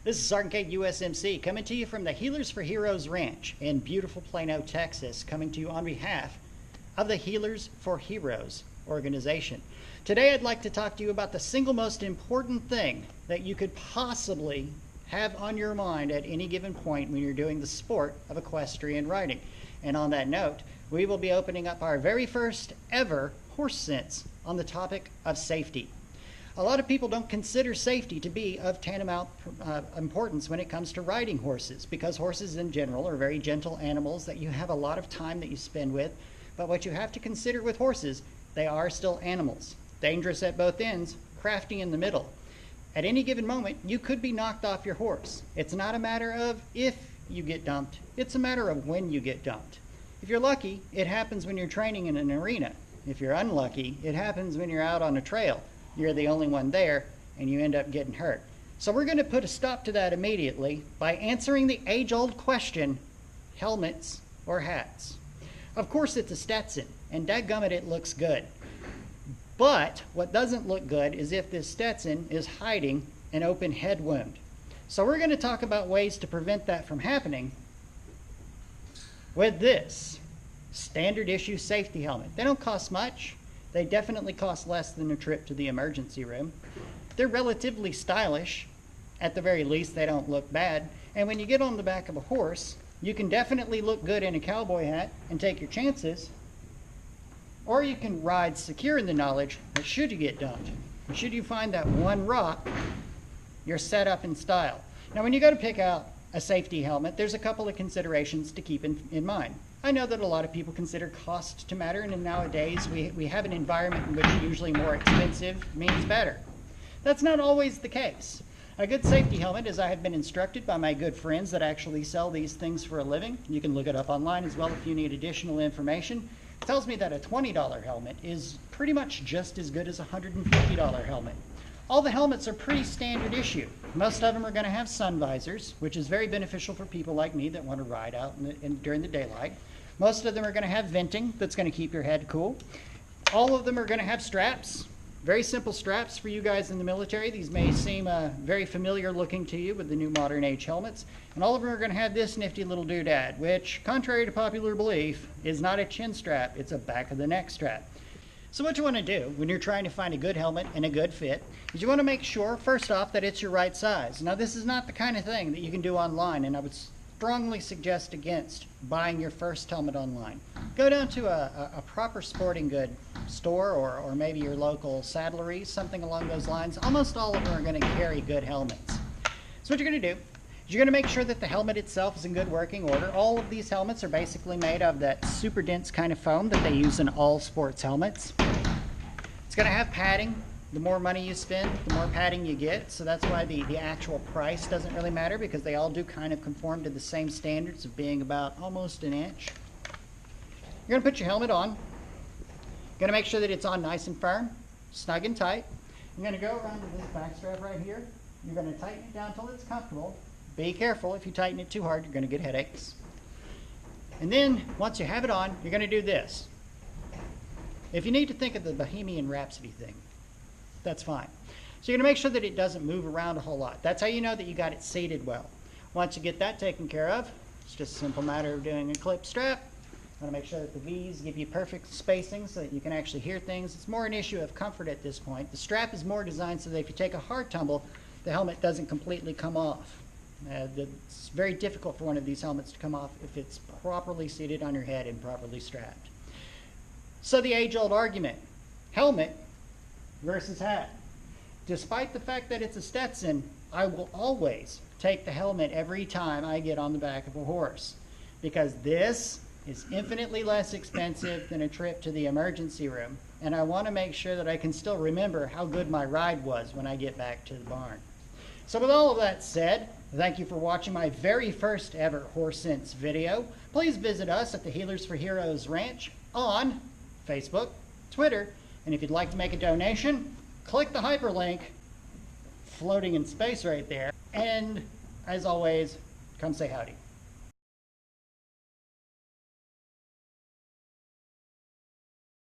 This is Sergeant K USMC coming to you from the Healers for Heroes Ranch in beautiful Plano, Texas, coming to you on behalf of the Healers for Heroes organization. Today I'd like to talk to you about the single most important thing that you could possibly have on your mind at any given point when you're doing the sport of equestrian riding. And on that note, we will be opening up our very first ever horse sense on the topic of safety. A lot of people don't consider safety to be of tantamount importance when it comes to riding horses, because horses in general are very gentle animals that you have a lot of time that you spend with. But what you have to consider with horses, they are still animals. Dangerous at both ends, crafty in the middle. At any given moment, you could be knocked off your horse. It's not a matter of if you get dumped, it's a matter of when you get dumped. If you're lucky, it happens when you're training in an arena. If you're unlucky, it happens when you're out on a trail. You're the only one there, and you end up getting hurt. So we're going to put a stop to that immediately by answering the age-old question, helmets or hats? Of course it's a Stetson, and dadgummit it looks good. But what doesn't look good is if this Stetson is hiding an open head wound. So we're going to talk about ways to prevent that from happening with this standard issue safety helmet. They don't cost much. They definitely cost less than a trip to the emergency room. They're relatively stylish. At the very least, they don't look bad. And when you get on the back of a horse, you can definitely look good in a cowboy hat and take your chances. Or you can ride secure in the knowledge that should you get dumped, should you find that one rock, you're set up in style. Now, when you go to pick out a safety helmet, there's a couple of considerations to keep in mind. I know that a lot of people consider cost to matter, and nowadays we have an environment in which usually more expensive means better. That's not always the case. A good safety helmet, as I have been instructed by my good friends that actually sell these things for a living, you can look it up online as well if you need additional information, tells me that a $20 helmet is pretty much just as good as a $150 helmet. All the helmets are pretty standard issue. Most of them are going to have sun visors, which is very beneficial for people like me that want to ride out during the daylight. Most of them are going to have venting that's going to keep your head cool. All of them are going to have straps, very simple straps for you guys in the military. These may seem very familiar looking to you with the new modern age helmets. And all of them are going to have this nifty little doodad, which, contrary to popular belief, is not a chin strap, it's a back of the neck strap. So what you want to do when you're trying to find a good helmet and a good fit is you want to make sure, first off, that it's your right size. Now, this is not the kind of thing that you can do online, and I would strongly suggest against buying your first helmet online. Go down to a proper sporting good store or maybe your local saddlery, something along those lines. Almost all of them are going to carry good helmets. So what you're going to do is you're going to make sure that the helmet itself is in good working order. All of these helmets are basically made of that super dense kind of foam that they use in all sports helmets. It's going to have padding. The more money you spend, the more padding you get. So that's why the actual price doesn't really matter, because they all do kind of conform to the same standards of being about almost an inch. You're going to put your helmet on. You're going to make sure that it's on nice and firm, snug and tight. You're going to go around to this back strap right here. You're going to tighten it down until it's comfortable. Be careful, if you tighten it too hard, you're going to get headaches. And then, once you have it on, you're going to do this. If you need to think of the Bohemian Rhapsody thing, that's fine. So you're going to make sure that it doesn't move around a whole lot. That's how you know that you got it seated well. Once you get that taken care of, it's just a simple matter of doing a clip strap. You want to make sure that the V's give you perfect spacing so that you can actually hear things. It's more an issue of comfort at this point. The strap is more designed so that if you take a hard tumble, the helmet doesn't completely come off. It's very difficult for one of these helmets to come off if it's properly seated on your head and properly strapped. So the age-old argument, helmet versus hat. Despite the fact that it's a Stetson, I will always take the helmet every time I get on the back of a horse, because this is infinitely less expensive than a trip to the emergency room, and I want to make sure that I can still remember how good my ride was when I get back to the barn. So with all of that said, thank you for watching my very first ever Horse Sense video. Please visit us at the Healers for Heroes Ranch on Facebook, Twitter, and if you'd like to make a donation, click the hyperlink floating in space right there. And as always, come say howdy.